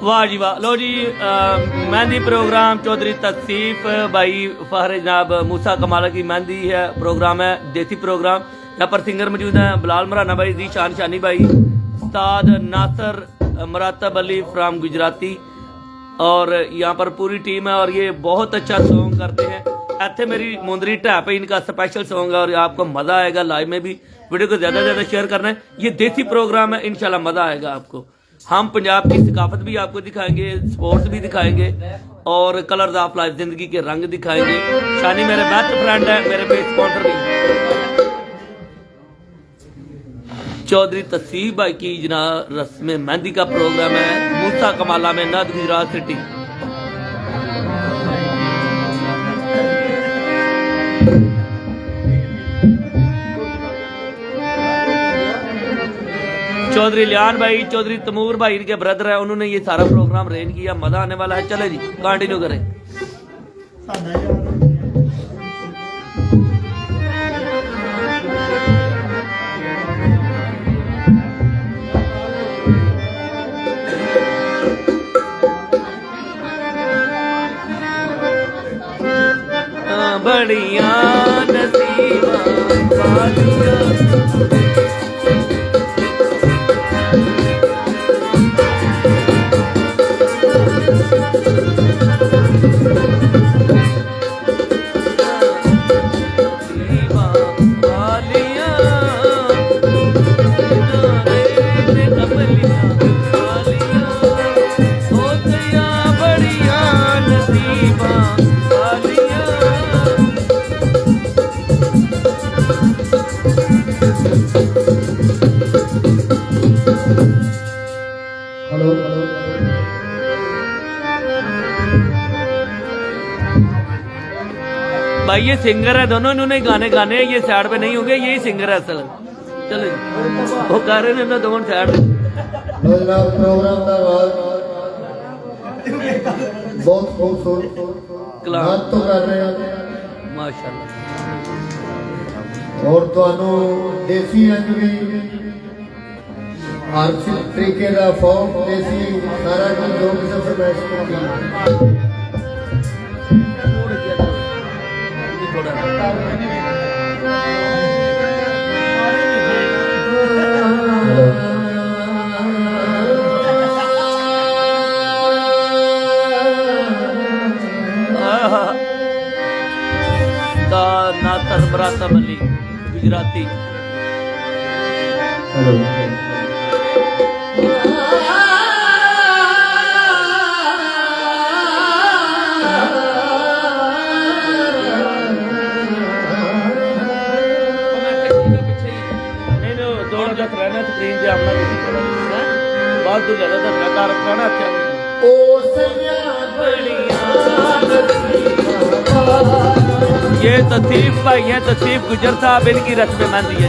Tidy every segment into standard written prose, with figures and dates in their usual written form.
वाह जी वाह। लो जी मेहंदी प्रोग्राम चौधरी तसीफ भाई फहर जनाब मूसा कमाला की मेहंदी है प्रोग्राम है देसी प्रोग्राम। यहाँ पर सिंगर मौजूद हैं बिलाल मराना भाई, जीशान शानी भाई, उस्ताद नासर मरातब अली फ्राम गुजराती और यहाँ पर पूरी टीम है और ये बहुत अच्छा सॉन्ग करते हैं। इतने मेरी मुंदरी ढैप है, इनका स्पेशल सॉन्ग है और आपको मजा आएगा। लाइव में भी वीडियो को ज्यादा से ज्यादा शेयर करना है। ये देसी प्रोग्राम है, इंशाल्लाह मजा आएगा आपको। हम पंजाब की सकाफत भी आपको दिखाएंगे, स्पोर्ट्स भी दिखाएंगे और कलर्स ऑफ लाइफ जिंदगी के रंग दिखाएंगे। शानी मेरे बेस्ट फ्रेंड है, मेरे पेज स्पॉन्सर भी। चौधरी तसीफ भाई की जना रस्म मेहंदी का प्रोग्राम है मूसा कमाला में नद गुजरात सिटी। चौधरी लियान भाई, चौधरी तमूर भाई इनके ब्रदर है, उन्होंने ये सारा प्रोग्राम अरेंज किया। मजा आने वाला है। चले जी कंटिन्यू करें। बढ़िया नसीबा वालिया भाई ये सिंगर है, दोनों इन्होंने गाने गाने हैं। ये साइड पे नहीं होंगे, यही सिंगर है असल। चलो वो गा रहे हैं दोनों साइड प्रोग्राम का बहुत खूबसूरत कलाम तो कर रहे हैं माशाल्लाह। और तो देसी रंग भी हर तरीके का फॉर्म देसी सारा कुछ दो किस्म से मैच करती ममता मल्ली गुजराती। रहना स्क्रीन से आमना बहुत दूर ज्यादा धरना तारक रहना अच्छा ओ सैया ये तसीफ भाई हैं, तसीफ गुजर साहब इनकी रच में मेहंदी है।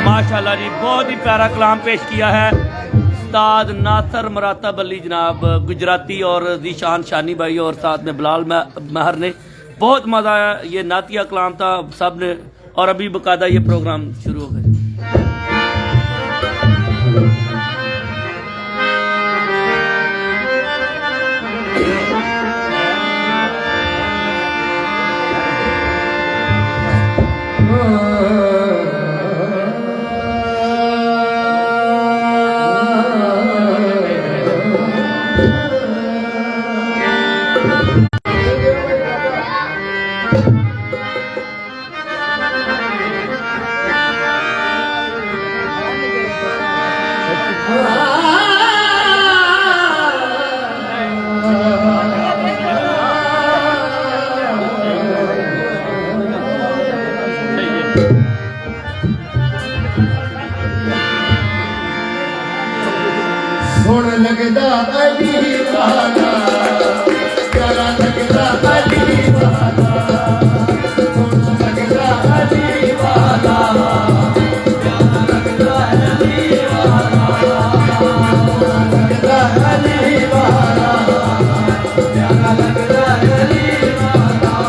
माशाल्लाह जी, बहुत ही प्यारा कलाम पेश किया है उस्ताद नासर मरातब अली जनाब गुजराती और जीशान शानी भाई और साथ में बिलाल महर ने। बहुत मज़ा आया, ये नातिया कलाम था सब ने। और अभी बकायदा ये प्रोग्राम शुरू हो गया। सोन लगदा अली वाला, प्यारा लगदा अली वाला, सोन लगदा अली वाला, प्यारा लगदा अली वाला, लगदा अली वाला, प्यारा लगदा अली वाला।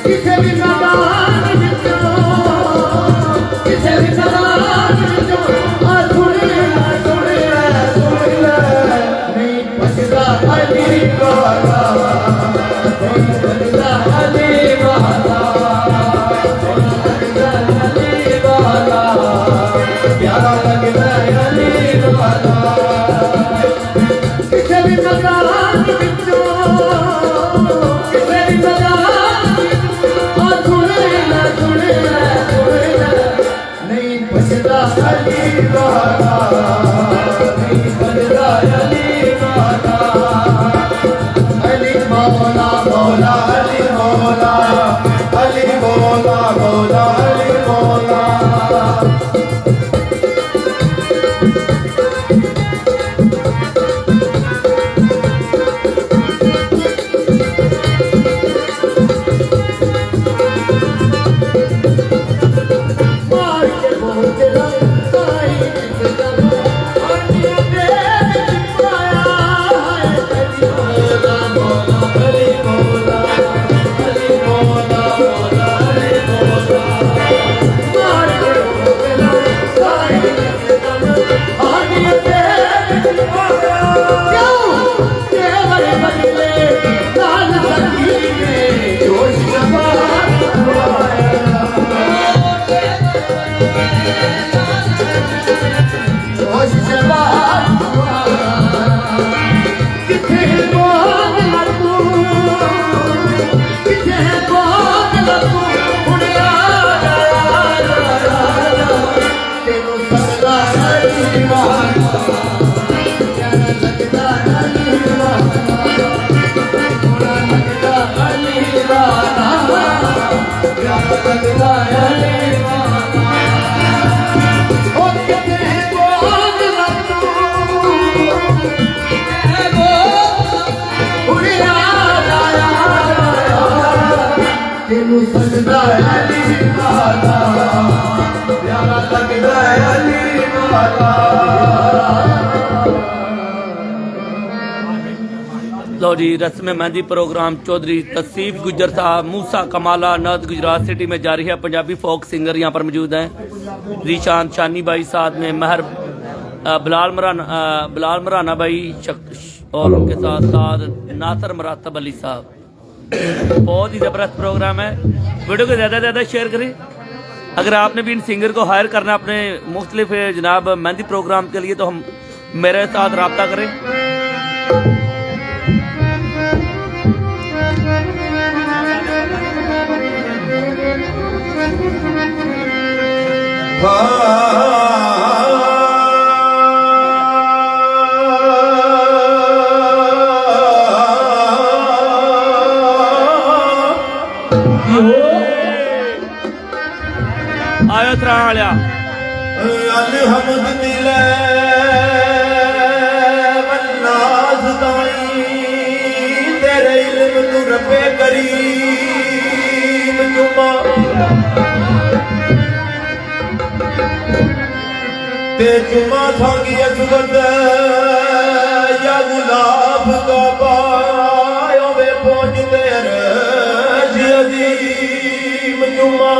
किसे भी मैदान विचों, किसे भी मैदान विचों अली वाला, लगदा अली वाला, लगदा अली वाला, प्यारा लगदा अली वाला। किसे भी मैदान विचों, किसे भी मैदान विचों सुन ले नहीं बचदा अली वाला, नहीं बचदा अली वाला। अली मौला मौला अली मौला, अली मौला मौला अली मौला। लगदा अली वाला, प्यारा लगदा अली वाला। लो जी, रस्म मेहंदी प्रोग्राम चौधरी तसीफ गुजर साहब मूसा कमाला नद गुजरात सिटी में जारी है। पंजाबी फोक सिंगर यहाँ पर मौजूद हैं। जीशान शानी भाई साथ में महर बिलाल मराना भाई और उनके साथ साथ नासर मरातब अली साहब। बहुत ही ज़बरदस्त प्रोग्राम है। वीडियो को ज़्यादा से ज़्यादा शेयर करें। अगर आपने भी इन सिंगर को हायर करना अपने मुख्तलिफ जनाब मेहंदी प्रोग्राम के लिए तो हम मेरे साथ रब्ता करें। आयो त्रालिया अलहमद दिले वन्नास ताई तेरे इल्म तू रब्बे करीम जुमा ते चुमा थांगी अजगद या गुलाब का पायो वे पहुंचते अर्श अजीम चुमा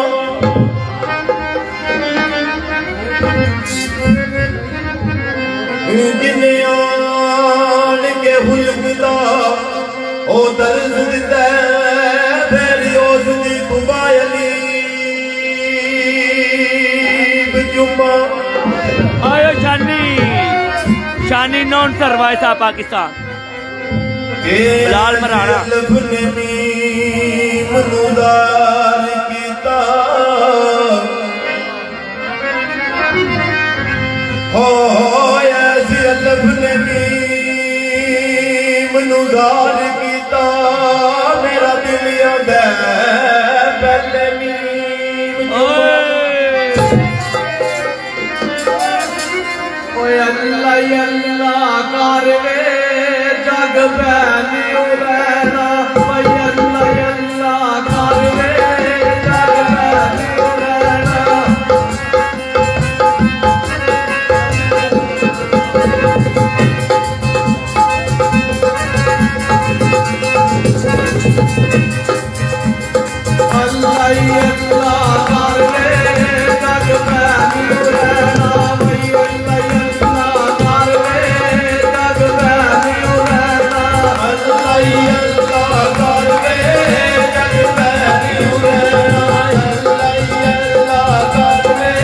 जिन्हें आन के हुलकदा ओ दर्द दिता फिर उस दी कुबायली जुम्मा आयो शानी शानी नॉन सर्वाइस आ पाकिस्तान बिलाल मराना मनुदार कीता हो ऐसी अल्लाह ने मनुदार कीता मेरा दिल आंदा पहले नीम ओए अल्लाह अल्लाह कर वे जग पैनी रहना ओए अल्लाह अल्लाह कर वे जग पैनी रहना अल्लाह अल्लाह कर वे जग पैनी रहना ओए अल्लाह कर वे जग पैनी रहना अल्लाह कर वे जग पैनी रहना अल्लाह कर वे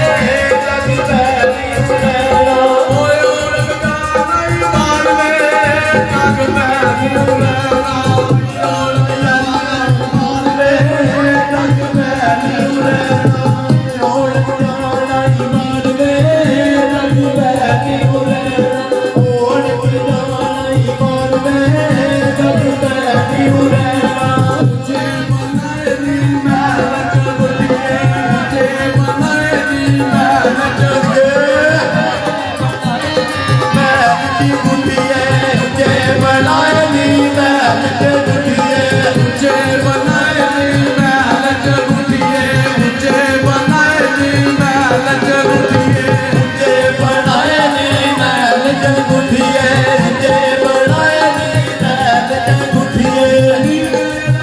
जग पैनी रहना ओए उड़ जाना मार वे जग पैनी रहना उड़ जाना मार वे जग पैनी रहना उड़ जाना मार वे जग पैनी रहना उड़ जाना मार वे जग पैनी रहना जे मनाए दी महनत बुलिए जे मनाए दी महनत मैं बुढ़िए जय बनाए नी मैं बुढ़िए जे बनाए दी महनत बुलिए जे बनाए दी महनत बुलिए जय बनाए नी मैं बुढ़िए जय बनाए नी मैं बुढ़िए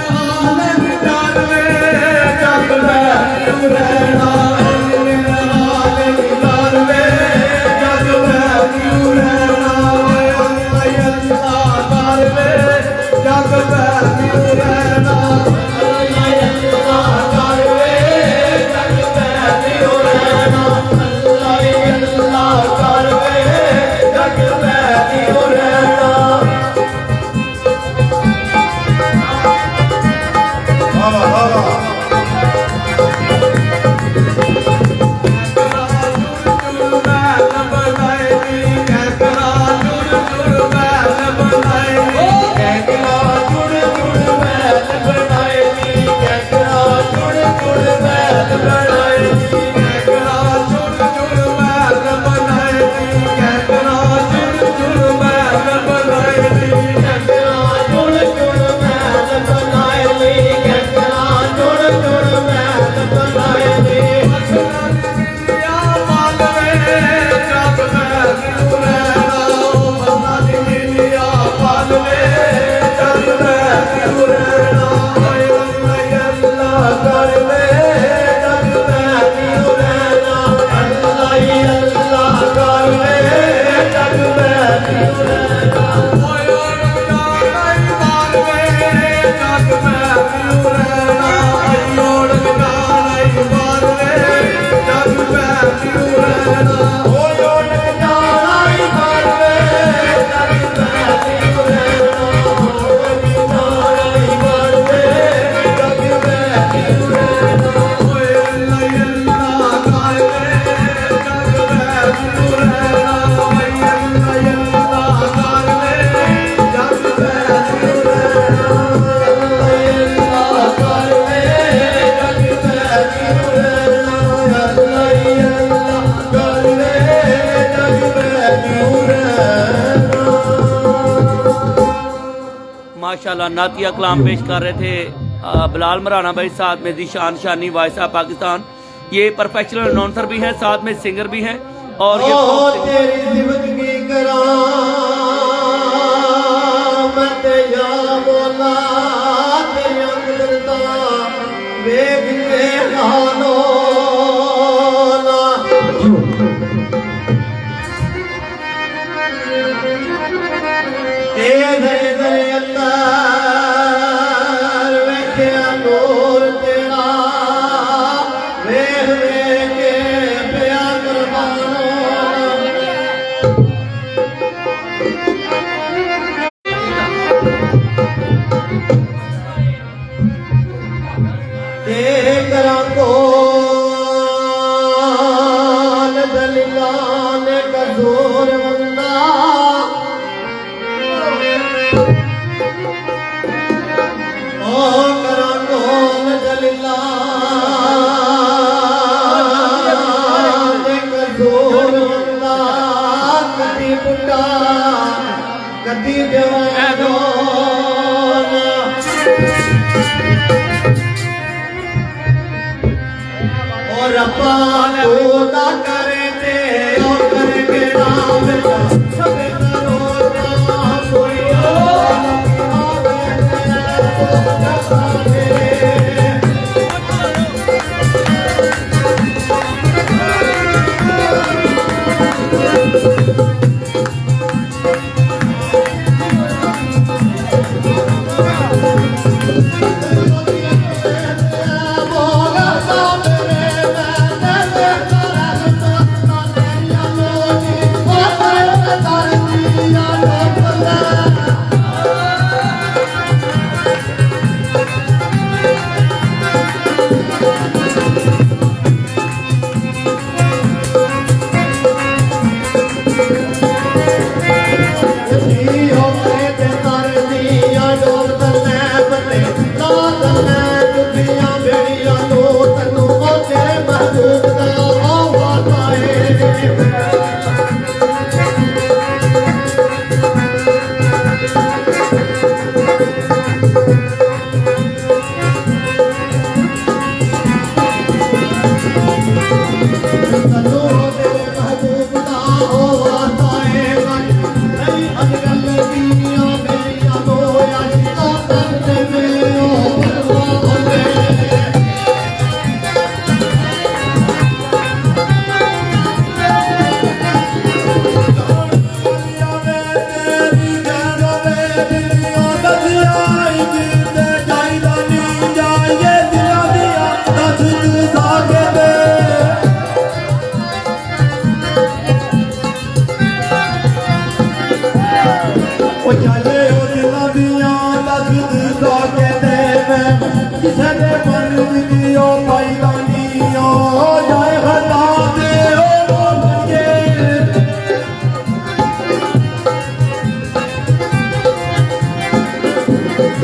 हालत डालवे जग पैनी रहना हालत डालवे जग पैनी रहना अल्लाह करवे जग पैनी रहना अल्लाह करवे जग पैनी रहना अल्लाह करवे जग पैनी रहना माशाल्लाह नातिया कलाम पेश कर रहे थे बिलाल मराना भाई, साथ में जीशान शानी वायसा पाकिस्तान। ये प्रोफेशनल अनाउंसर भी हैं, साथ में सिंगर भी हैं। और ये ओ तेरी जिंदगी करा मत या बोला तेरी अंदरता वेग के हानो ना तेरे अंदर वेख्या नूर तेरा वेख वेख के पिया कुर्बानो तेरे करा को दलीला ने कसूर बंदा ओ करा कौन दलीला ने कसूर बंदा कदी बुढ़ा कदी जवानो और अपा तो ना करे ते ओ करे के नाम सब करो ना कोई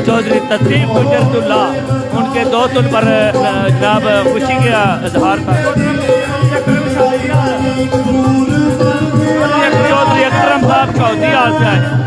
चौधरी तस्लीम गुजरतुल्ला उनके दोस्त उन पर जनाब खुशी का इजहार था। चौधरी अकरम साहब चौधरी आज से आए।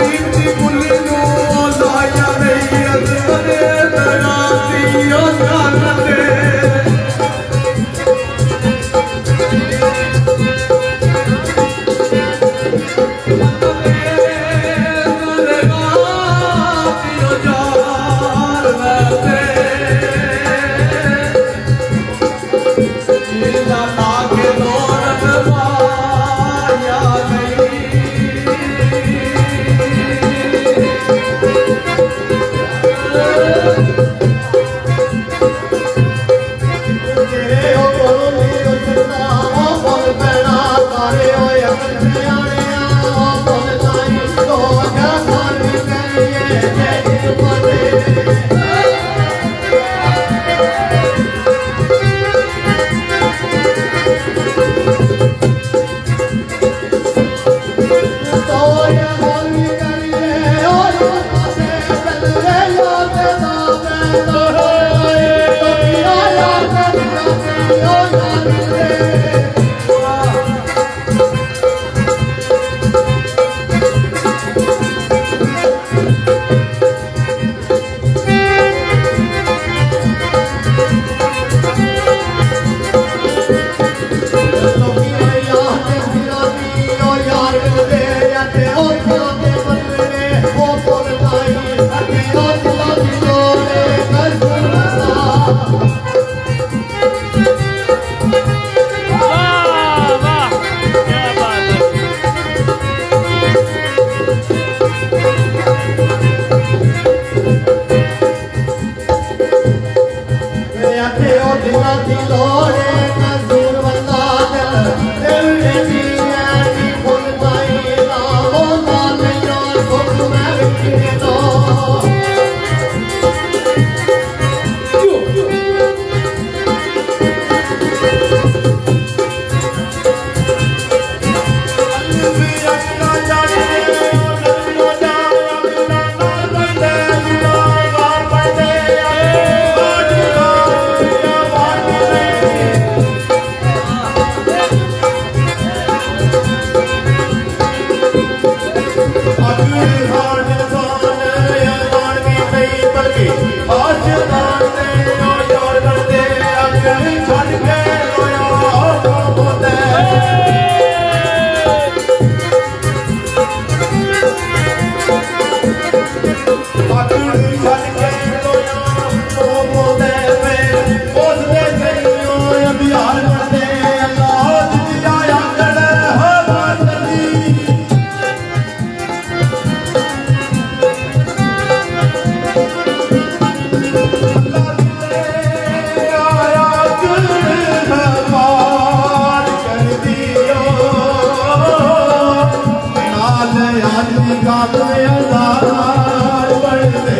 गरीब की आदमी काबले अवतार बढ़ते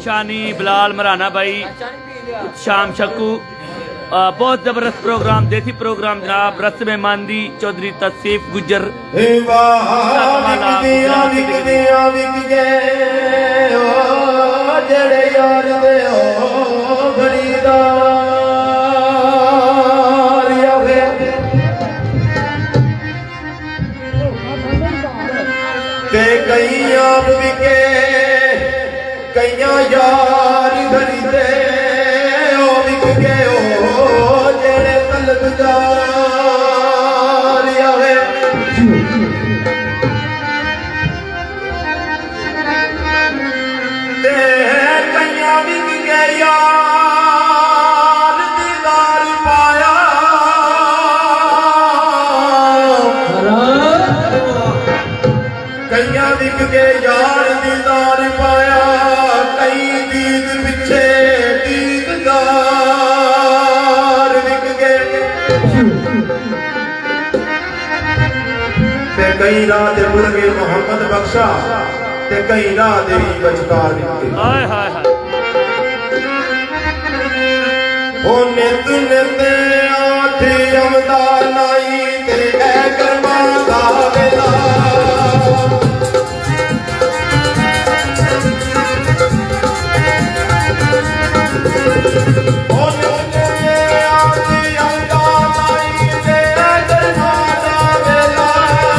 शानी बिलाल मराना भाई शाम शक्कू बहुत जबरदस्त प्रोग्राम देसी प्रोग्राम जनाब रस्म मेहमानदी चौधरी तसीफ गुजर जड़े यार दे ओ खरीदार ते कई आप विके कई यार खरीदे ओ विक गए ओ जेड़े तलबदार आवे ते कई विक गए यार दीदार पाया ਵਿਕ ਕੇ ਯਾਰ ਦੀਦਾਰ ਪਾਇਆ ਕਈ ਦੀਦ ਪਿੱਛੇ ਦੀਦਦਾਰ ਵਿਕ ਗਏ ਤੇ ਕਈ ਰਾਹ ਤੇ ਮੁੜ ਗਏ ਮੁਹੰਮਦ ਬਖਸ਼ਾ ਤੇ ਕਈ ਰਾਹ ਦੇ ਵਿਚਕਾਰ ਵਿਕ ਗਏ ਹਾਏ ਹਾਏ ਹਾਏ ਉਹ ਨਿਤ ਨਿਤ ਆਥੇ ਆਉਂਦਾ ਨਾਈ ਤੇ ਐ ਕਰਮਾਂ ਦਾ ਵੇਲਾ ਉਹ ਨਿਤ ਨਿਤ ਆਥੇ ਆਉਂਦਾ ਨਾਈ ਤੇ ਐ ਕਰਮਾਂ ਦਾ ਵੇਲਾ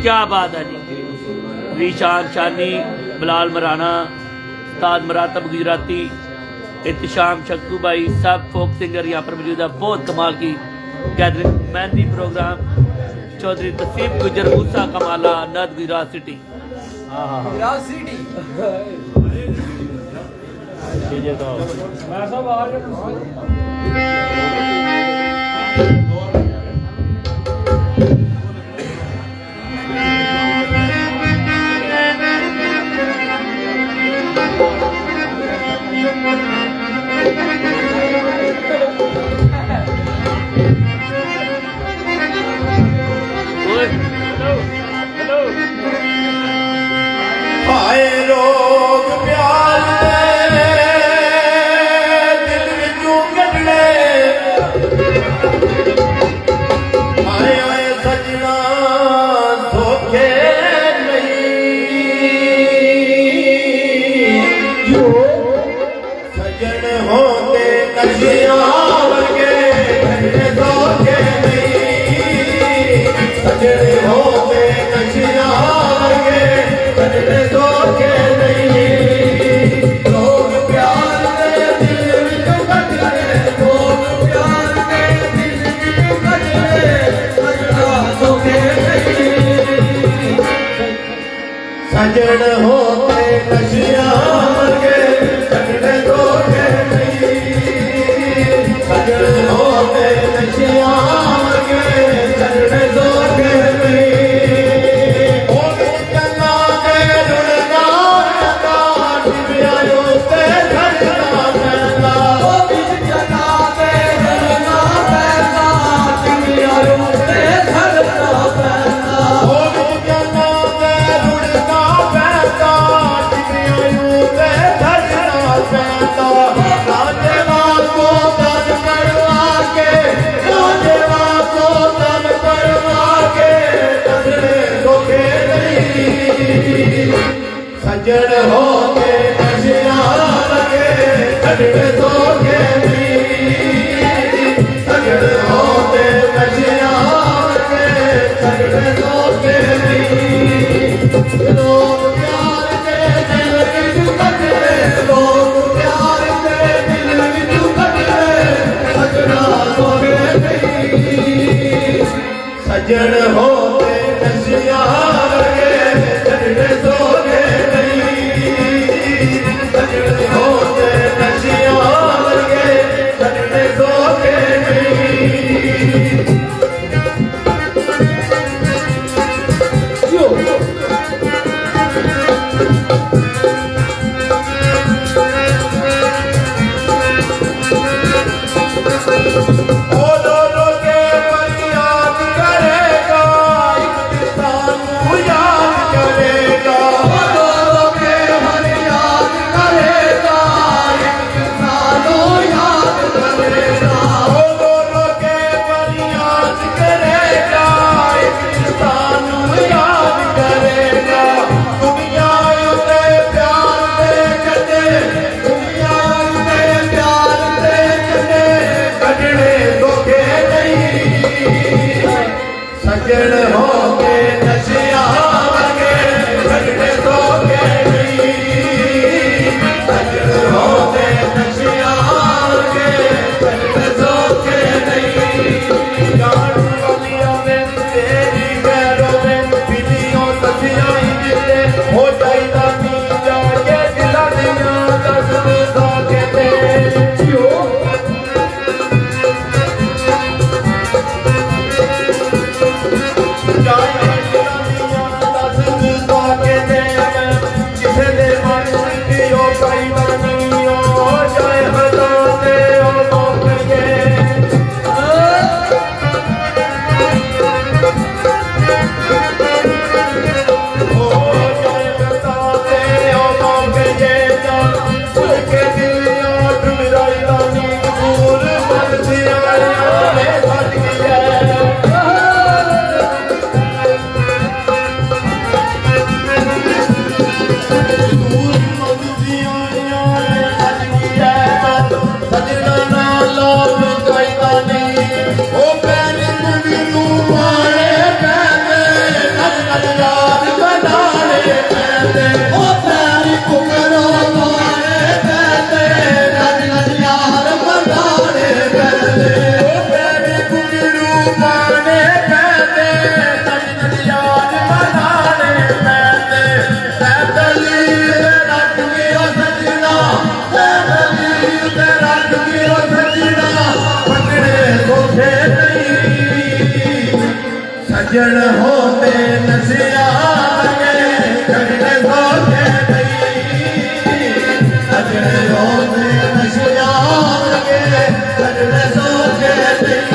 क्या बात है जी। रीशान शानी, बिलाल मराना, उस्ताद मरातब गुजराती, इत्तिशाम शक्कू भाई, सब फोक सिंगर यहाँ पर मौजूद है। बहुत कमाल की गैदरिंग मेहंदी प्रोग्राम। चौधरी तसीफ गुजर मूसा कमाला नद गुजरात सिटी। ਹਾਏ ਲੋਕ ਪਿਆਰ ਦੇ ਦਿਲ ਵਿੱਚੋਂ ਕੱਢਣੇ ਹਾਏ ਓਏ ਸਜਣਾ ਧੋਖੇ ਨਹੀਂ ਸਜਣ ਹੋਂਦੇ ਨਸ਼ਿਆਂ ਵਰਗੇ ਕੱਢੇ ਧੋਖੇ ਨਹੀਂ ਸਜਣ ਹੋਂਦੇ ਨਸ਼ਿਆਂ ਵਰਗੇ ਕੱਢੇ ਧੋਖੇ ਨਹੀਂ ਲੋਕ ਪਿਆਰ ਦੇ ਦਿਲ ਵਿੱਚੋਂ ਕੱਢਣੇ ਲੋਕ ਪਿਆਰ ਦੇ ਦਿਲ ਵਿੱਚੋਂ ਕੱਢਣੇ ਸਜਣਾ ਧੋਖੇ ਨਹੀਂ ਸਜਣ ਹੋਂਦੇ ਨਸ਼ਿਆਂ ਵਰਗੇ ਕੱਢੇ ਧੋਖੇ ਨਹੀਂ ਸਜਣ ਹੋਂਦੇ ਨਸ਼ਿਆਂ ਵਰਗੇ ਕੱਢੇ ਧੋਖੇ ਨਹੀਂ सजन होके नशियां लगे कटके धोखे नहीं सजन होके नशियां लगे कटके धोखे नहीं लोग प्यार के दिल विचों कटके लोग प्यार के दिल विचों कटके सजना धोखे नहीं सजन होके नशियां लगे कटके धोखे ਸੱਜਣ ਹੋਵੇ ਨਸ਼ਿਆਂ ਲਗੇ ਛੱਡਣੇ ਸੋਚੇ ਨਹੀਂ ਸੱਜਣ ਹੋਵੇ ਨਸ਼ਿਆਂ ਲਗੇ ਛੱਡਣੇ ਸੋਚੇ ਨਹੀਂ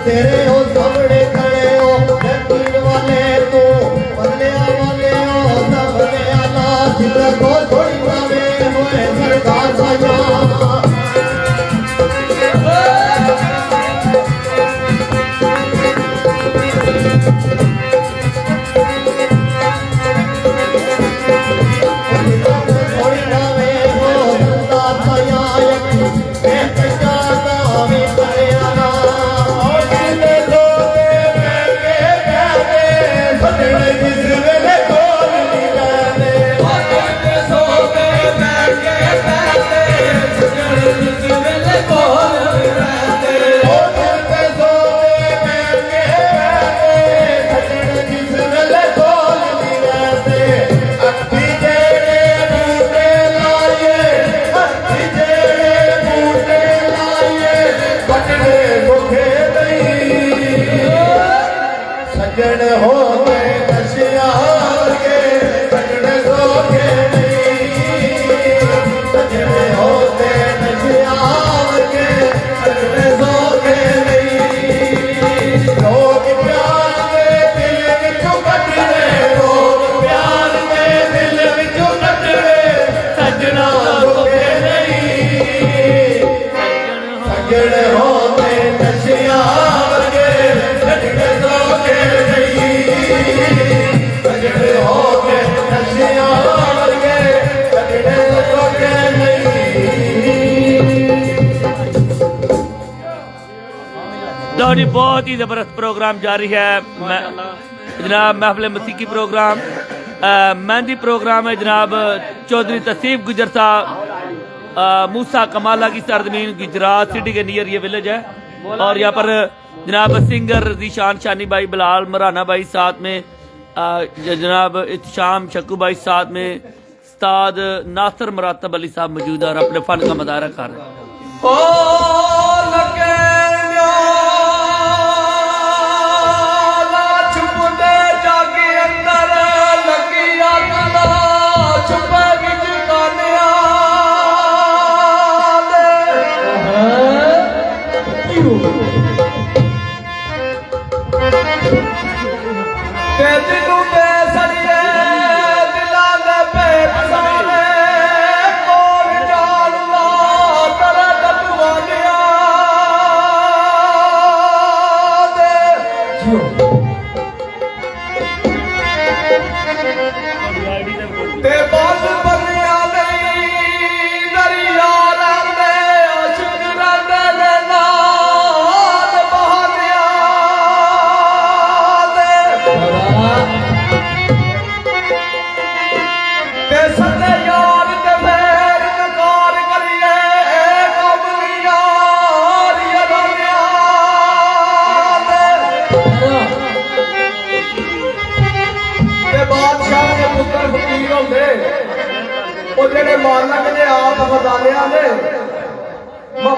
तेरे हो सामने खड़े हो यकीन वाले तो बदले वाले हो सबले आला जिधर को थोड़ी मावे होए सरकार साया थोड़ी मावे हो सरकार साया यकीन बेचारा में करे आला सजन हो गए नशिया के सजन सोखे नहीं सजन हो गए नशिया के सजन सोखे नहीं लोग प्यार के दिल विचों कट रहे लोग प्यार के दिल विचों कट रहे सजना सोखे नहीं सजन हो गए नशिया के सजन सोखे जी बहुत ही ज़बरदस्त प्रोग्राम जारी है जनाब महफिल मसीकी प्रोग्राम मेहंदी प्रोग्राम है जनाब चौधरी तसीफ गुजर साहब मूसा कमाला की सरजमीन गुजरात सिटी के नियर ये विलेज है और यहाँ पर जनाब सिंगर जीशान शानी भाई बिलाल मराना भाई साथ में जनाब इत्शाम शक्कू भाई साथ में उस्ताद नासिर मुरातब अली साहब मौजूद है और अपने फन का मुजाहरा कर रहे हैं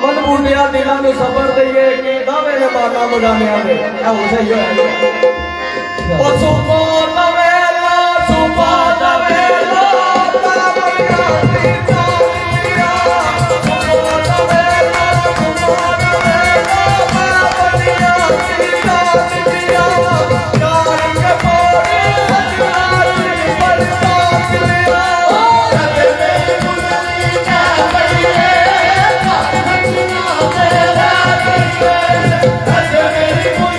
मन बूटिया दिलों में सबर दईए कि दावे ने माना मुझाने दे सही है सुपो नवेला सुपो नवेला Hey!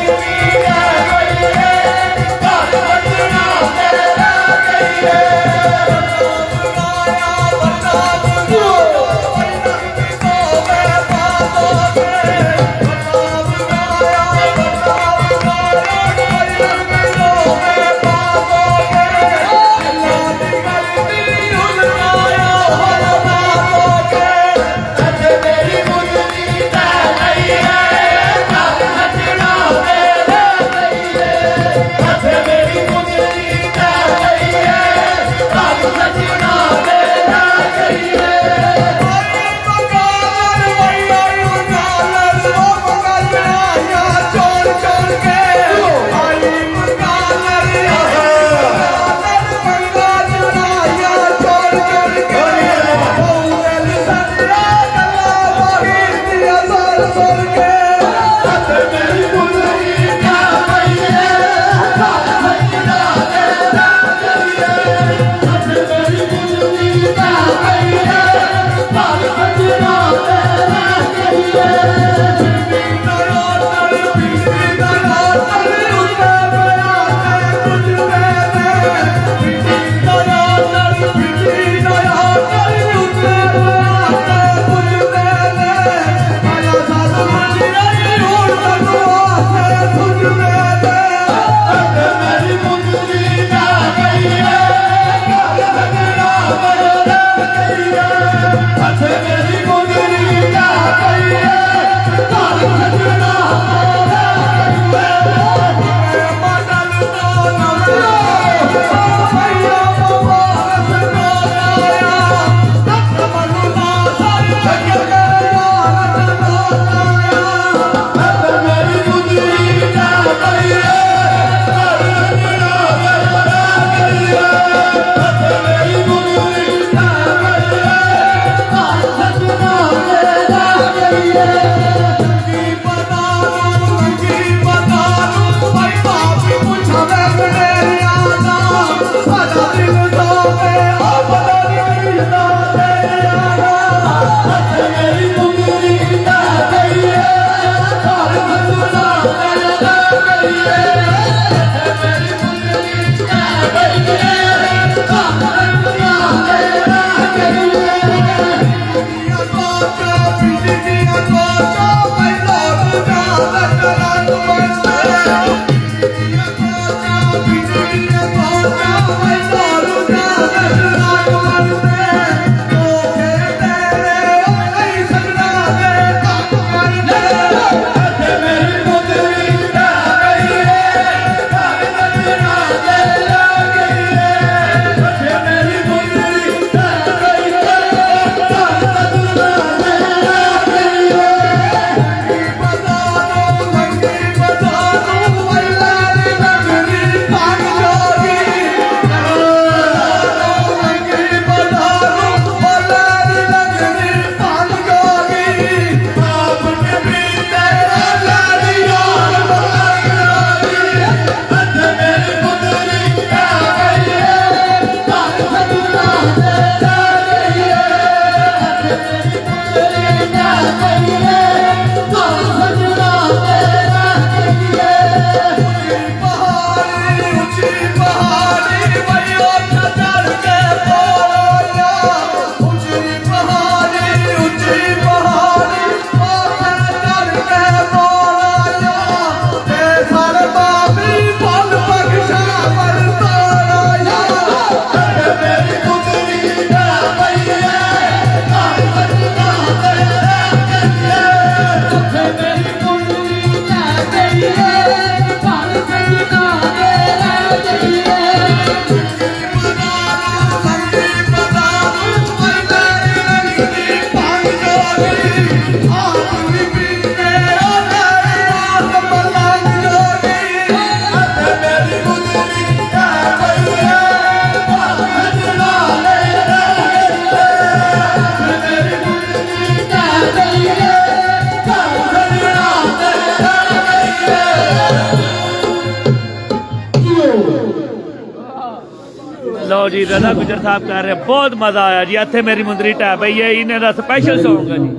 लो जी रजा गुजर साहब कह रहे बहुत मजा आया जी। इत्थे मेरी मुंदरी ढह पई है, इन्हें दा स्पेशल सॉन्ग है जी।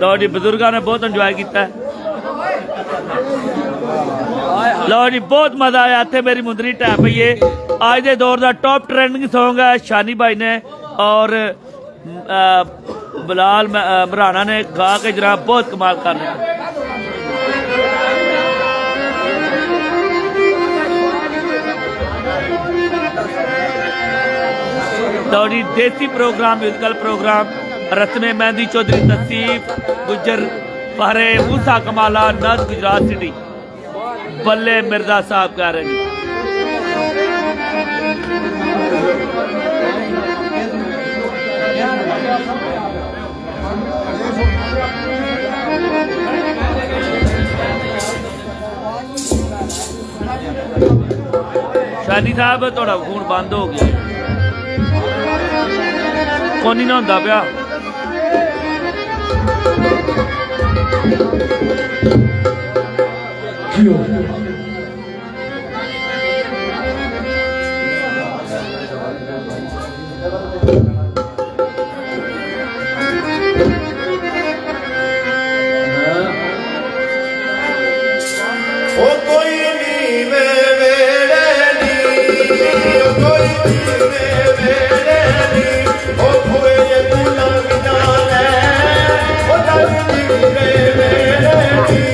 लो जी बजुर्गों ने बहुत इंजॉय किया। लो जी बहुत मजा आया, इत्थे मेरी मुंदरी ढह पई है। आज के दौर का टॉप ट्रेंडिंग सॉन्ग है शानी भाई ने और बिलाल मराना ने गा के जनाब बहुत कमाल कर रहे हैं। तो जी देसी प्रोग्राम म्यूजिकल प्रोग्राम रस्मे मेहंदी चौधरी तसीफ गुजर फहरे मूसा कमाला नद गुजरात सिटी बल्ले मिर्जा साहब कह रहे हैं। शानी साहब थोड़ा फोन बंद हो गया, कौन नहीं ना होंदा पिया। क्यों ओ कोई नीवे वेड़े नी ओ कोई नीवे वेड़े नी ओ भुए दूल्हा जाने ओ दस नीवे वेड़े नी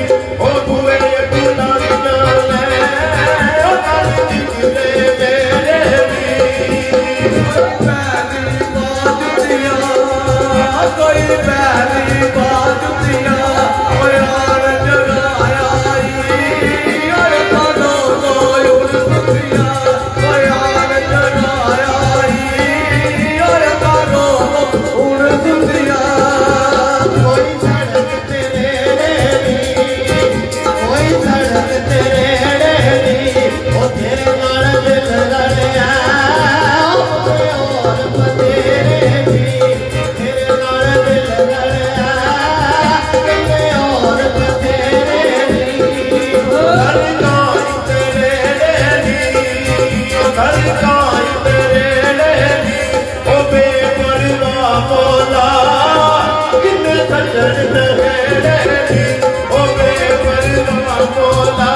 ओ भुए दूल्हा जाने ओ दस नीवे वेड़े नी कोई पहली बात दिया यार जगाया यार खानो कोई उड़ दिया यार जगाया यार खानो उड़ दिया कोई सड़क तेरे नी कोई सड़क तेरे नी ओ तेरे नाल दिल लड़या और बतेरे नी तेरे नाल दिल लड़या और बतेरे नी धड़काई तेरे नी ओ धड़काई तेरे नी ओ बेपरवाह मौला किन्ने सज्जन तेरे नी ओ बेपरवाह मौला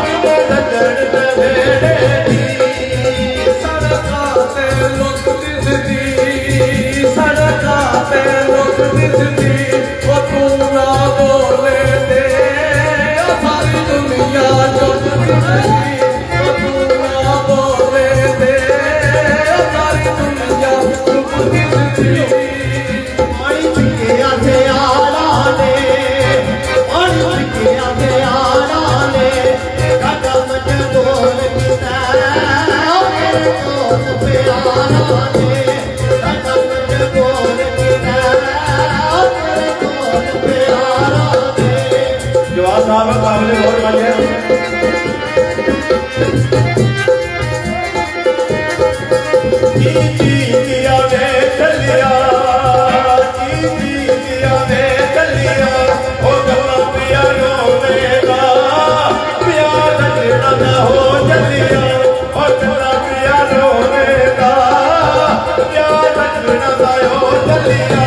किन्ने सज्जन तेरे नी सड़काते लोग दिसदी सड़काते लोग दिसदी वो तू ना बोले दे सारी दुनिया चुप दिसदी वो तू ना बोले दे सारी दुनिया चुप दिसदी पानी पिया से आला ने पानी पिया से आला ने कदम च बोल किता मेरे दोस्त प्यारा ने कदम च बोल किता मेरे दोस्त प्यारा ने जवाब साहब काबिल बहुत बने दिया वे चलिया दिया वे चलिया ओ गवा पिया रोवेगा पिया लड़ना ना हो चलिया ओ गवा पिया रोवेगा पिया लड़ना ना हो चलिया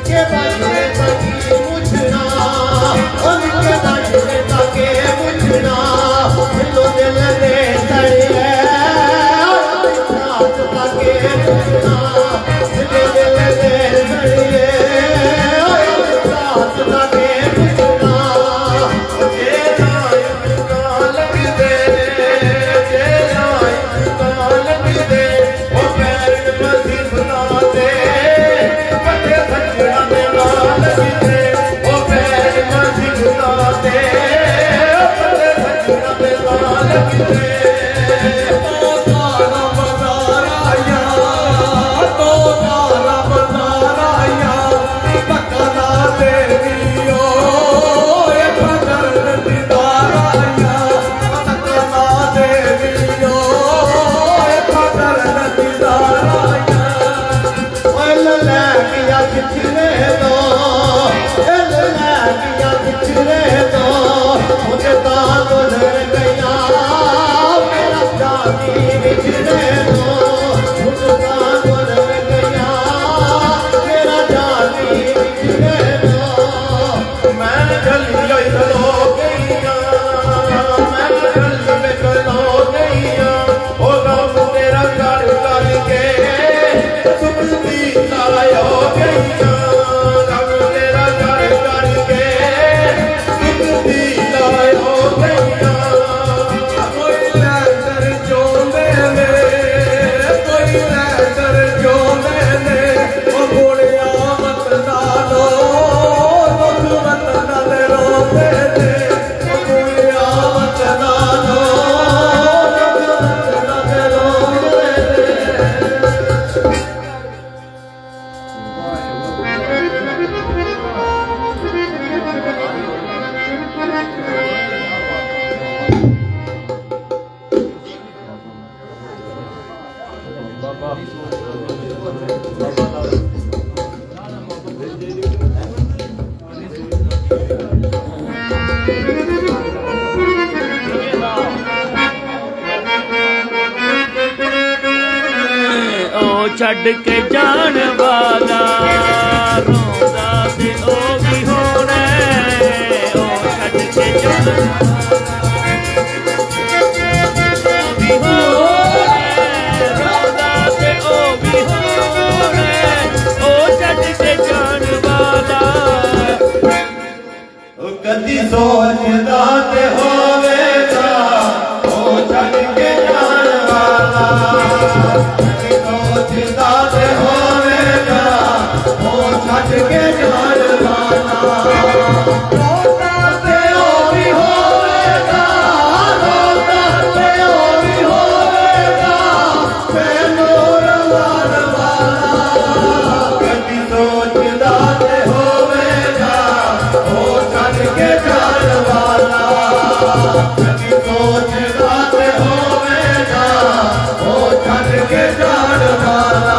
के बाजरे तके मुझना उनके बाजरे तके मुझना दिलो दिल दे सड़े रात तके मुझना दिलो दिल दे सड़े रात तके मुझना छड़ के जान वाला रोंदा ते ओ भी होना ओ छड़ के जान रोंदा ते ओ भी होना ओ छड़ के जान वाला कदी सोचदा ते होवेगा ओ छड़ के जान वाला सोचदा ते होवेगा ओ छड़ के जान वाला रोता ते ओ भी होवेगा रोता ते ओ भी होवेगा मैनू रवान वाला कदी सोचदा ते होवेगा ओ छड़ के जान वाला कदी सोचदा ते होवेगा ओ छड़ के जान वाला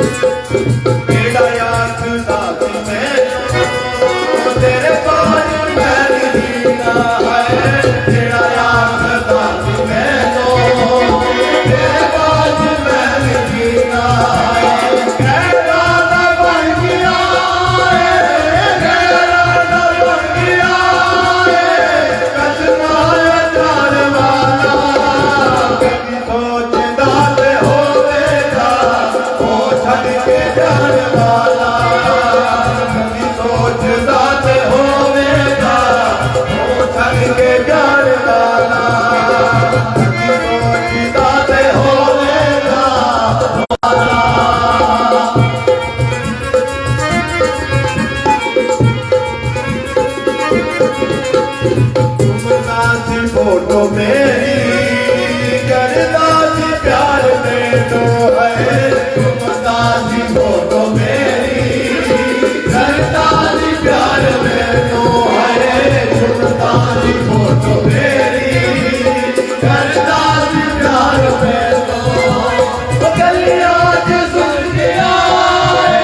केड़ा आखदा सी मैनू तेरे पास मैं जीना है केड़ा आखदा सी मैनू तेरे पास मैं जीना है केड़ा ना बन गया केड़ा ना बन गया कसना जान वाला कभी सोचदा ते होवेगा ओ छड़ के जान वाला कभी सोचदा ते होवेगा ओ छड़ के जान वाला कभी सोचदा ते होवेगा घूमना सी फोटो मेरी करदा सी प्यार मैनू है घूमना सी फोटो मेरी करदा सी प्यार मैनू है घूमना सी फोटो मेरी करदा सी प्यार मैनू गलियां च सुन के आए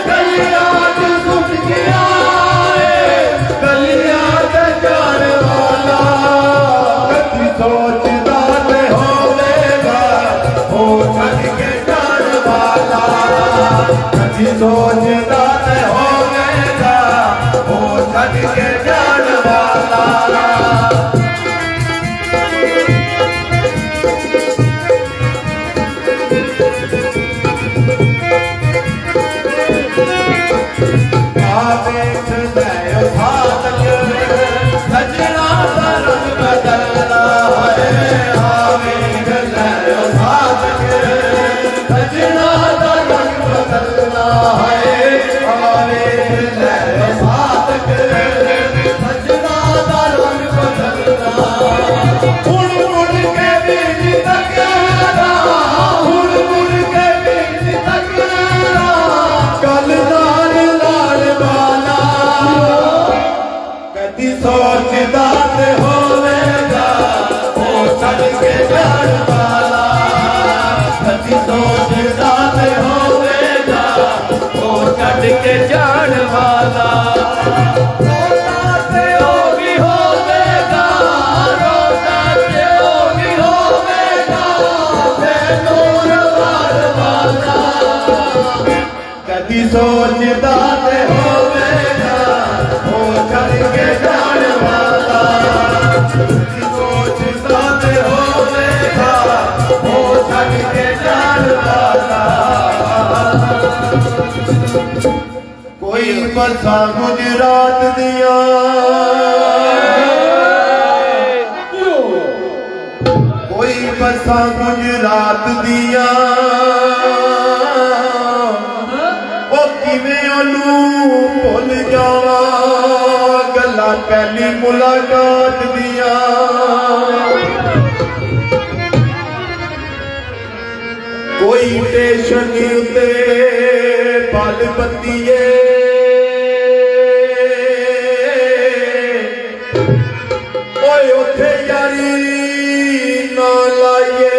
गलियां च सुन के आए गलियां च जान वाला कभी सोचदा ते होवेगा ओ छड़ के जान वाला कभी सोचदा ते होवेगा ओ छड़ के जान वाला आवेख दयो फातक सजना दा रंग बदलना है आवेख दयो फातक सजना दा रंग बदलना है आवेख दयो फातक सजना दा रंग बदलना हुण मुड़ के बीच तकरा हुण मुड़ के बीच तकरा कल नाल लाल वाला कदी सोचदा ते होवेगा ओ छड़ के जान वाला कदी सोचदा ते होवेगा ओ छड़ के जान वाला रोता ते ओ भी होवेगा रोता ते ओ भी होवेगा मैनू रवान वाला कदी सोचदा ते होवेगा ओ छड़ के जान वाला कदी सोचदा ते होवेगा ओ छड़ के जान वाला कोई बसा गुजरात दिया कोई बसा गुजरात दिया ओ किवें ओनू भुल जावा गल्लां पहली मुलाकात दिया कोई स्टेशन उत्ते पल बत्तीए ओए उथे यारी ना लाइए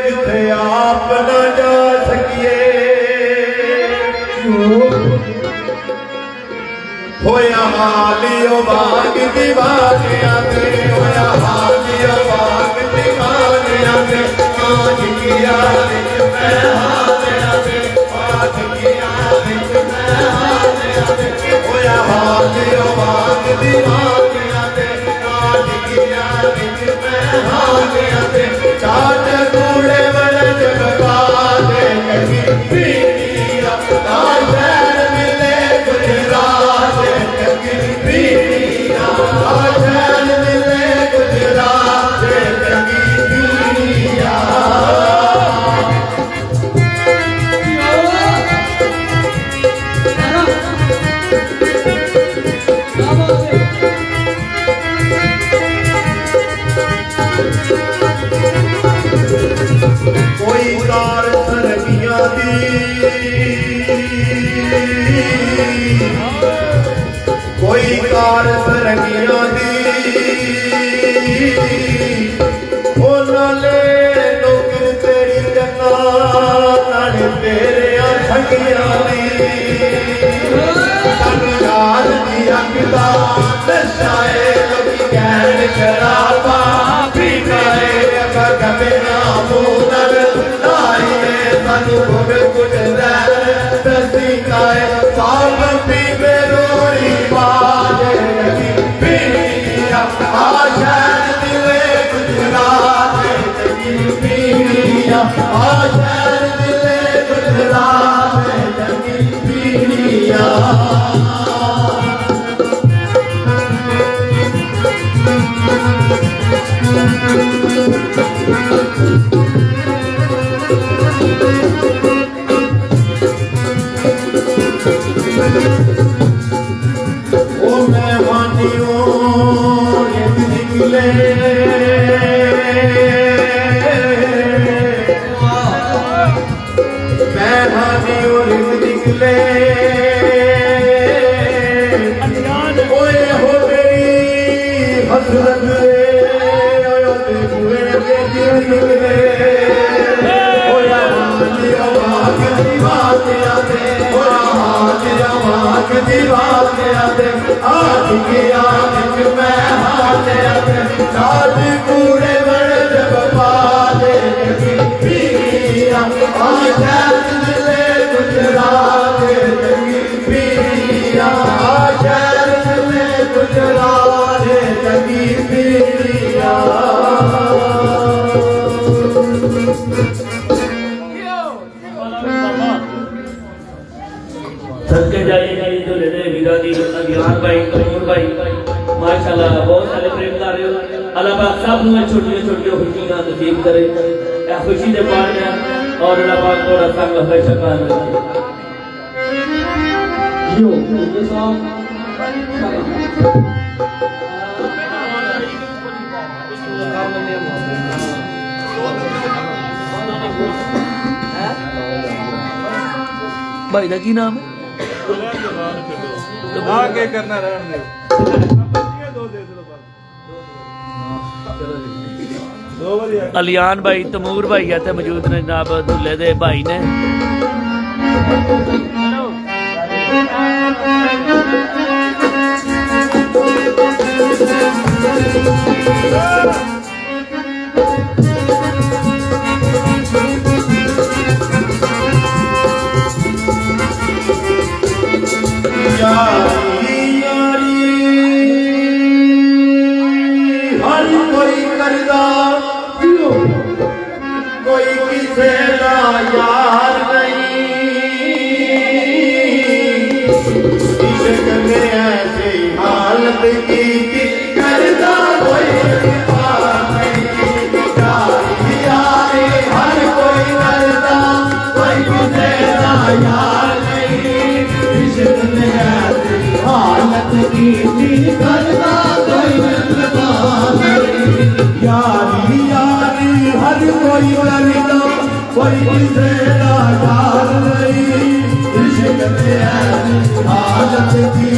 जिथे आप न जा सकिए होया हालियो बाग दीवानिया दे होया हालियो बाग दीवानिया दे आज किया मैं हालिया दे आज किया मैं हालिया दे होया हालियो बाग दीवानिया दे आज किया मैं हालिया दे चाट कूड़े बड़े जगवा दे कहीं पीनिया शहर मिले गुजरात कहीं पीनिया शहर मिले गुजरात कहीं पीनिया कोई कार सरगिया दी कोई कार सरगिया दी ओ नाले नौकर तेरी चंगा नाले तेरे ठगिया दी यार दी अकदा नशाए लोगी गैर शराबा पी गए अगर कभी नामो नर लाए सानू भोग कुछ दसी काए साल पी बेरोड़ी बाजे लगी पीनिया आशैन दिले गुजरात लगी पीनिया आशैन दिले गुजरात लगी पीनिया ओ मेहमानियों निकले मेहमानियों निकले ओए हो मेरी हसरत हुए निकले होया बाग दीवानिया दे होया बाग दीवानिया दे आज किया मैं हालिया दे साथ कूड़े बड़े जब पाले पीनिया आशैन दिले गुजरात लगी पीनिया आशैन दिले गुजरात लगी पीनिया सदके जाइए जो लेने वीरा दी अज्ञान भाई कपूर भाई माशाल्लाह बहुत सारे प्रेम कर रहे हो अल्लाह पाक सब नु छोटी छोटी खुशियां नसीब करे ए खुशी दे पार में और अल्लाह पाक थोड़ा संग हमेशा कायम रखे यो ये साहब भाई दा की नाम है आगे करना रहने अलियान भाई तमूर भाई इत्थे मौजूद ने जनाब दुल्ले दे भाई ने यारी यारी हर कोई करदा कोई किसे का यार नहीं इश्क ने ऐसी हालत की करदा कोई यार नहीं यारी यारी हर कोई करदा कोई किसे का यार नहीं इश्क ने ऐसी हालत की करदा कोई यारी यारी हर कोई करदा कोई किसे का यार नहीं इश्क ने ऐसी हालत की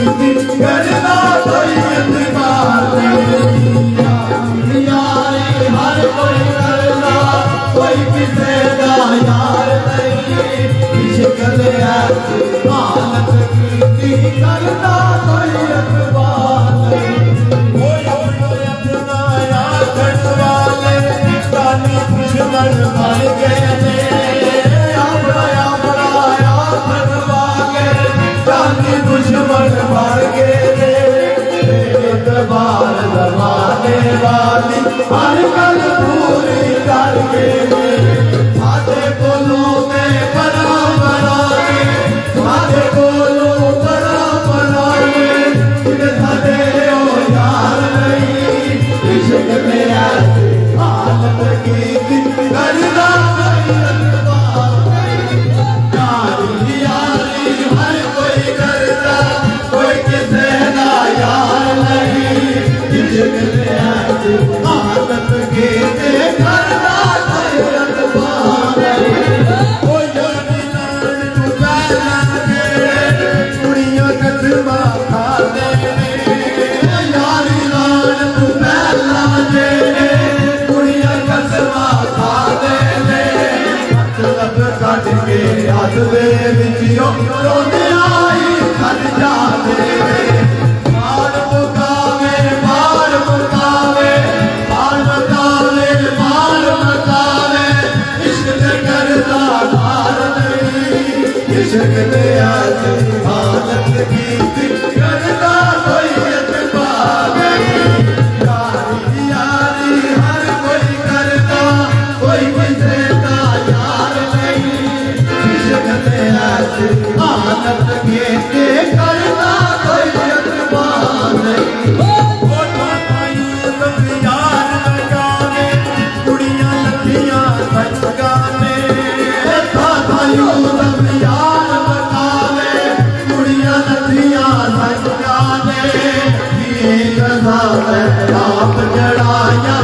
करदा कोई एतबार नहीं आखण वाले जानी दुश्मन मर गए ने अपना अपना आखण वाले जानी दुश्मन मर गए ने तेरे दरबार दरबारे वाली हर गल पूरी कर गए साडे कोलों ते बड़ा बड़ा साडे कोलों बड़ा बड़ा साडे ओ यार नहीं इश्क में ऐसी हालत की करदा यारी यारी हर कोई करदा कोई किसे ना यार नहीं इश्क में ऐसी हालत की करदा हथ दे विचों रोंदे आई खड़ जाते मार मुकावे मार मुकावे मार मुकावे मार मुकावे इश्क ते करदा मार नहीं इश्क ते ऐसी हालत की करदा कोई एतबार नहीं यारी यारी हर कोई करदा कोई किसे का यार नहीं हालत के करना कोई एतबार नहीं यार लगाने कुड़ियां लखियां सच गाने यार लगाने कुड़ियां लखियां सच गाने आप जड़ाया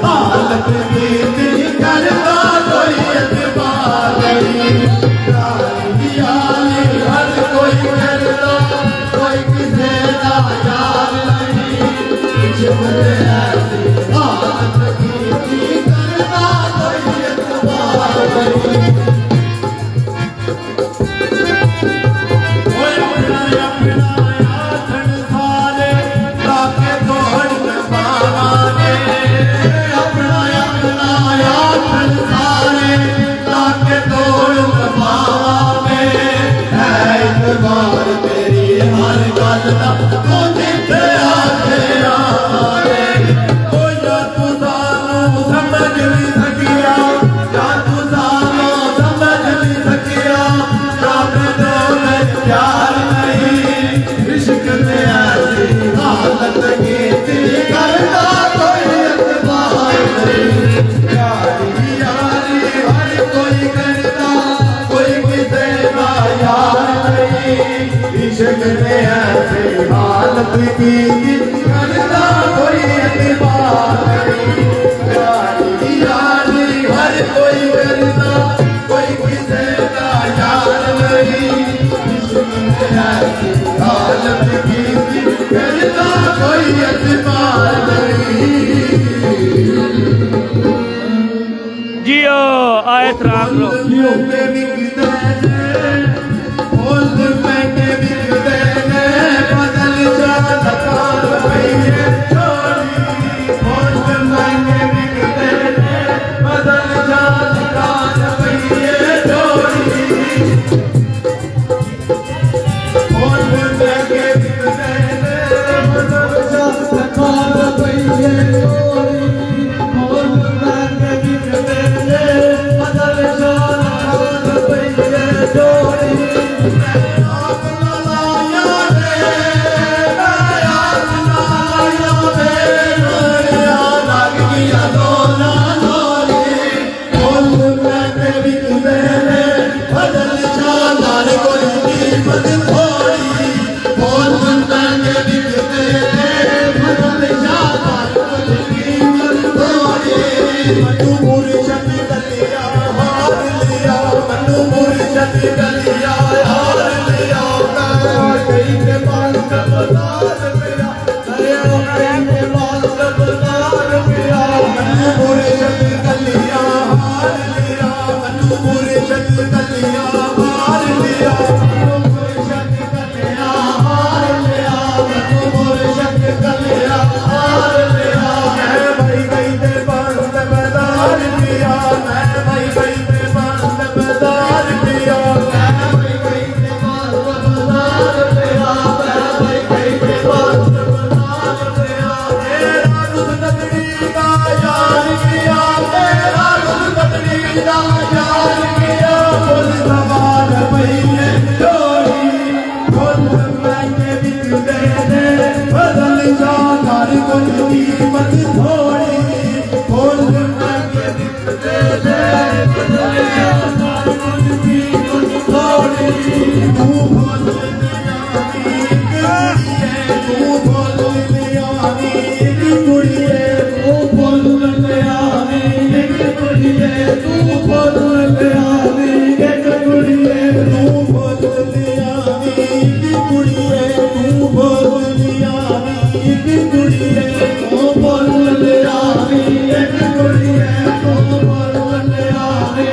हालत की करदा कोई एतबार नहीं यारी हर कोई करदा कोई किसे का यार नहीं इश्क में ऐसी हालत की करदा कोई एतबार नहीं हालत की करदा कोई एतबार नहीं यारी यारी हर कोई करदा कोई किसे का यार नहीं हालत की करदा कोई एतबार नहीं जियो आयत राम लो बदल थोड़ी फूल के दिखते थे बदलिया सारी मुझकी कुछ थोड़ी तू बोल तू बोल कुड़िए तू बोल एक कुड़िए तू बोल एक कुड़िए तू बोल कुड़िए तू बोल एक कुड़िए तू बोल एक कुड़िए तू बोल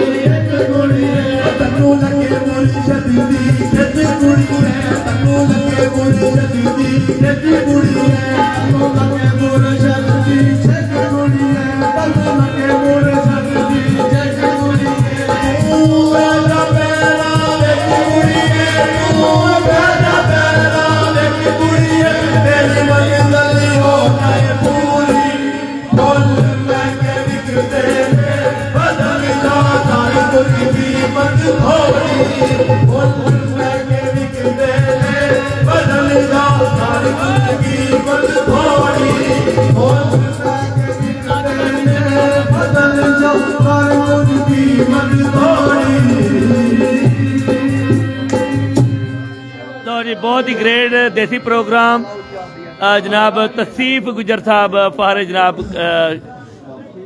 एक कुड़िए तन्नू लगे मुर्शद दी एक कुड़िए तन्नू लगे मुर्शद दी एक कुड़िए तन्नू लगे मुर्शद दी एक कुड़िए तन्नू लगे मुर्शद दी एक कुड़िए तू बेटा बेरा एक कुड़िए तू बेटा बेरा एक कुड़िए तेरी मंजिल हो जाए पूरी बोल के बिखरते बदल जा सारी मुझकी मत थोड़ी बोल के बिखरते बदल जा सारी मुझकी मत थोड़ी बोल के बिखरते बदल जा सारी मुझकी मत थोड़ी। तो जी बहुत ही ग्रेट देसी प्रोग्राम जनाब तसीफ गुजर साहब फारे जनाब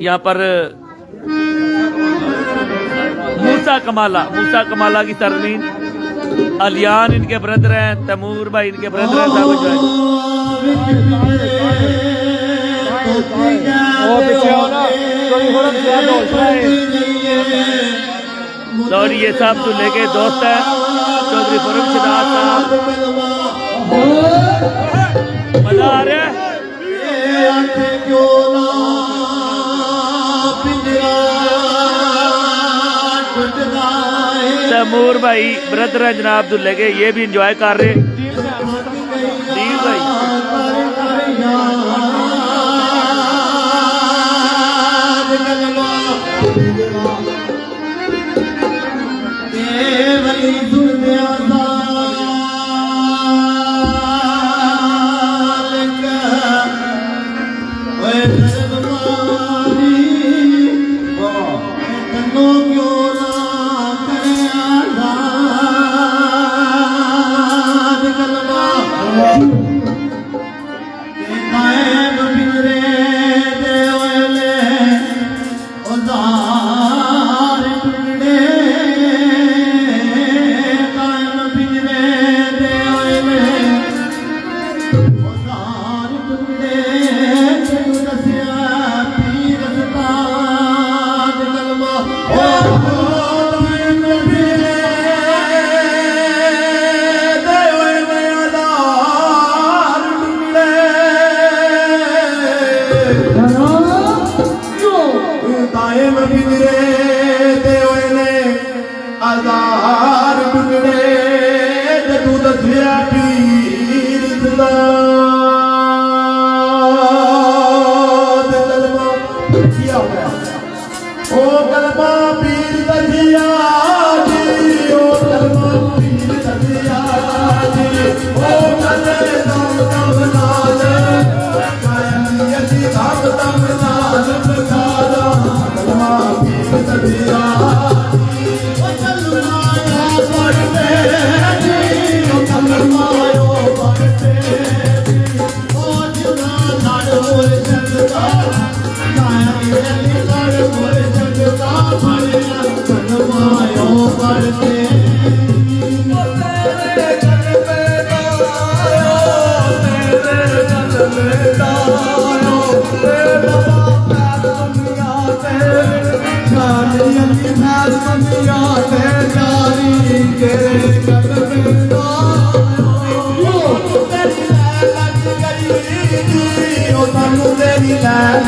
यहाँ पर मूसा कमाला की सरजमीन अलियान इनके ब्रदर हैं तैमूर भाई इनके ब्रदर हैं सब जो है और ये सब तो लेके दोस्त है चौधरी फरूख शहजाद साहब मजा आ रहा है तैमूर भाई ब्रदर है जनाब दुल्ले के ये भी इंजॉय कर रहे दीप भाई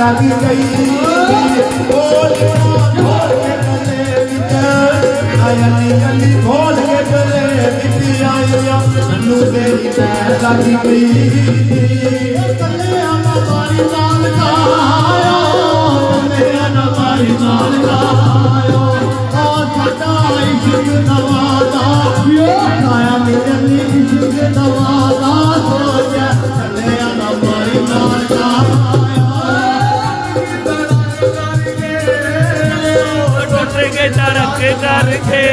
लग गई गली खोल के चले नन्नू तेरी लग गई हमारी नाल खायो हमारी नाल खायो साडा इश्क नवादा खाया मेरे इश्क नवादा सोचा चले हमारी नाल खायो लिखे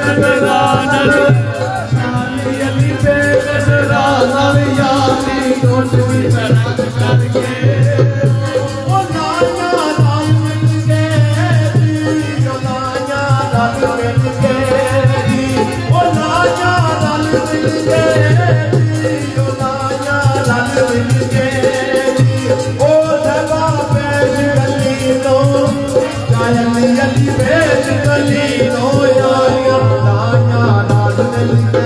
कदरा नल शाली अली बे कदरा नल यारी नोट भी बना करके ओ नाया लाल मिल के ओ नाया लाल मिल के ओ नाया लाल मिल के ओ नाया लाल मिल के ओ दबा पेश गली नो चायली अली पेश गली नो यारिया नाया लाल मिल के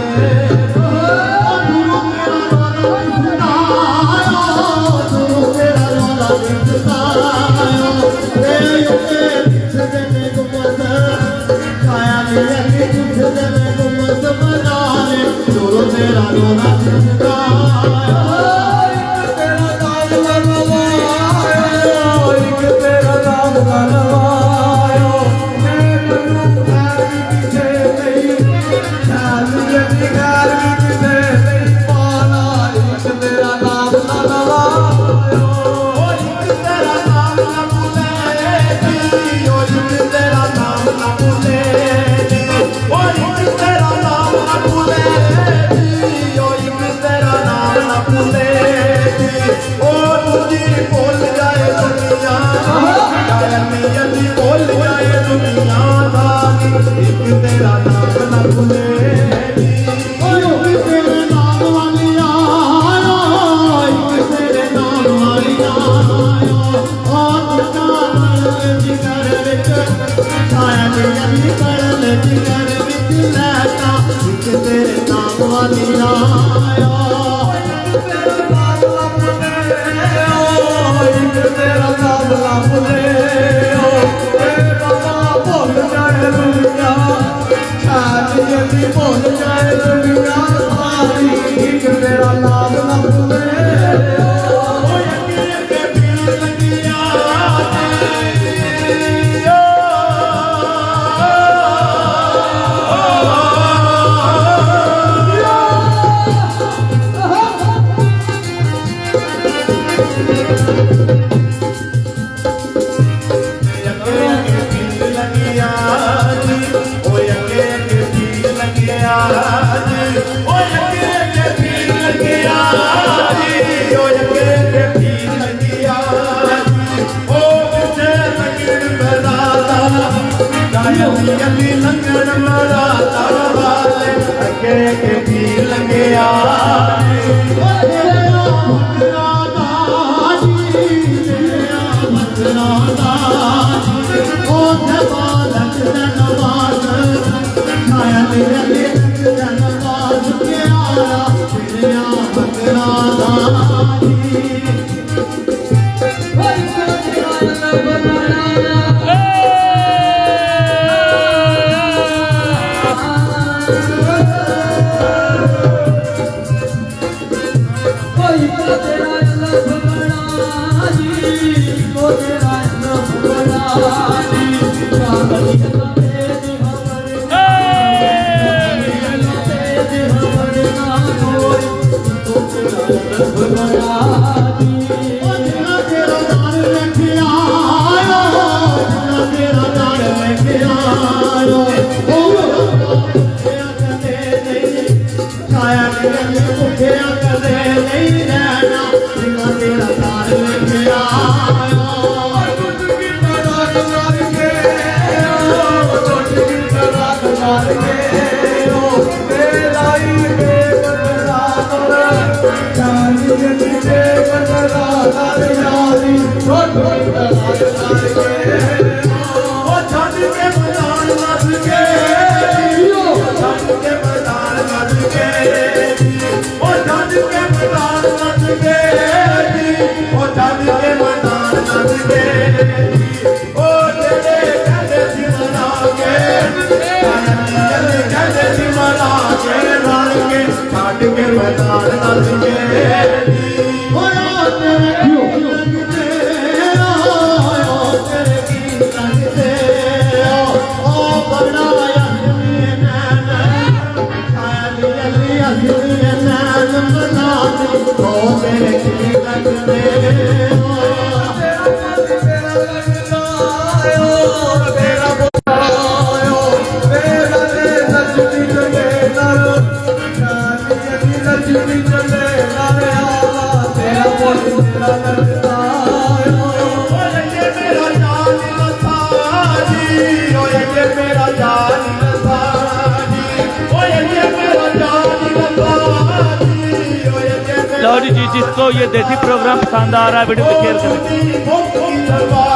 लो जी जिसको ये देसी प्रोग्राम पसंद आ रहा है वीडियो को शेयर करें।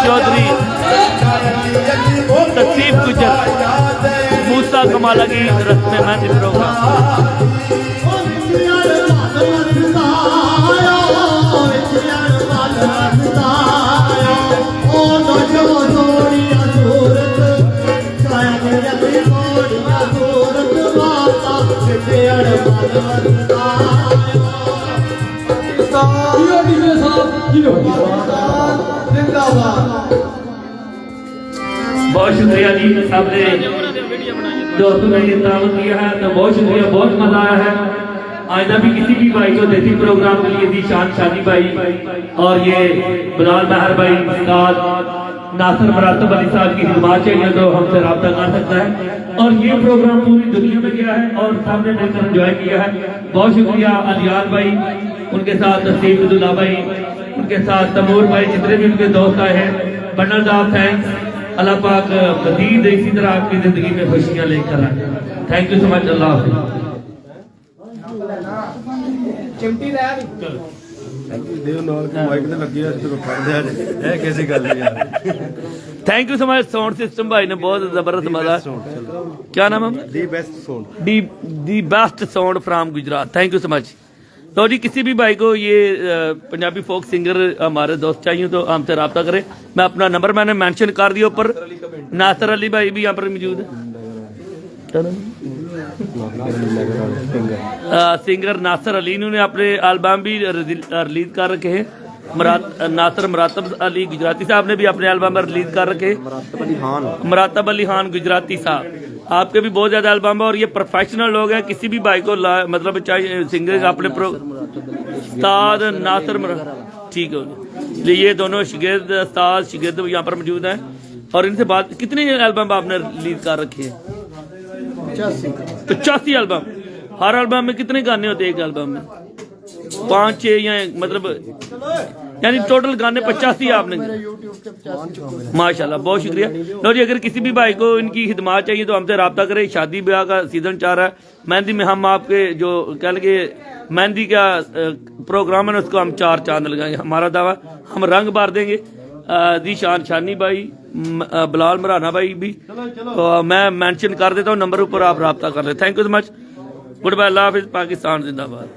चौधरी तसीफ गुजर मूसा कमाला की रस्म मेहंदी प्रोग्राम। बहुत शुक्रिया जी सबने दोस्तों ने ये दावत दिया है तो बहुत शुक्रिया, बहुत मजा आया है। आइंदा भी किसी भी भाई को देसी प्रोग्राम के लिए दी शान शादी भाई और ये बिलाल महर भाई उस्ताद नासिर मरातब अली साहब की खिदमत चाहिए तो हमसे रब्ता कर सकता है। और ये प्रोग्राम पूरी दुनिया में गया है और सबने मिलकर एंजॉय किया है। बहुत शुक्रिया अलियान भाई, उनके साथ तसीफ अब्दुल्ला भाई, उनके साथ तमूर भाई, जितने भी उनके दोस्त आए हैं बंडल साहब थैंक्स। अल्लाह पाक मजीद इसी तरह आपकी जिंदगी में खुशियां लेकर आए। Thank you so much. Allah हाफिज़। Thank you so much. Sound system भाई ने बहुत जबरदस्त मजा। क्या नाम है? The best sound from Gujarat. Thank you so much. तो जी किसी भी भाई को ये पंजाबी फोक सिंगर हमारे दोस्त चाहिए तो हमसे रब्ता करें। मैं अपना नंबर मैंने मेंशन कर दिया ऊपर। नासिर अली भाई भी यहाँ पर मौजूद है। सिंगर नासिर अली ने अपने एल्बम भी रिलीज कर रखे हैं। नासिर मरातब अली गुजराती साहब ने भी अपने एल्बम रिलीज कर रखे हैं। मरातब अली खान गुजराती साहब आपके भी बहुत ज्यादा एल्बम है और ये प्रोफेशनल लोग हैं। किसी भी भाई को मतलब चाहिए सिंगर अपने उस्ताद नासिर ठीक हो गया। ये दोनों शिगिर्द उस्ताद शिगिर्द यहाँ पर मौजूद हैं और इनसे बात। कितने एल्बम आपने रिलीज कर रखे हैं? 85 एल्बम। हर एल्बम में कितने गाने होते हैं? एक एल्बम में 5-6 या मतलब यानी टोटल गाने 85 आपने। माशाल्लाह बहुत शुक्रिया। लो जी अगर किसी भी भाई को इनकी खिदमत चाहिए तो हमसे रब्ता करें। शादी ब्याह का सीजन चल रहा है। मेहंदी में हम आपके जो कह लगे मेहंदी का प्रोग्राम है उसको हम 4 चांद लगाएंगे। हमारा दावा हम रंग भर देंगे। दी शान शानी भाई बिलाल मराना भाई भी तो मैं मेंशन कर देता हूँ नंबर ऊपर, आप रब्ता कर ले। Thank you so much. Goodbye. Allah हाफिज़। पाकिस्तान जिंदाबाद।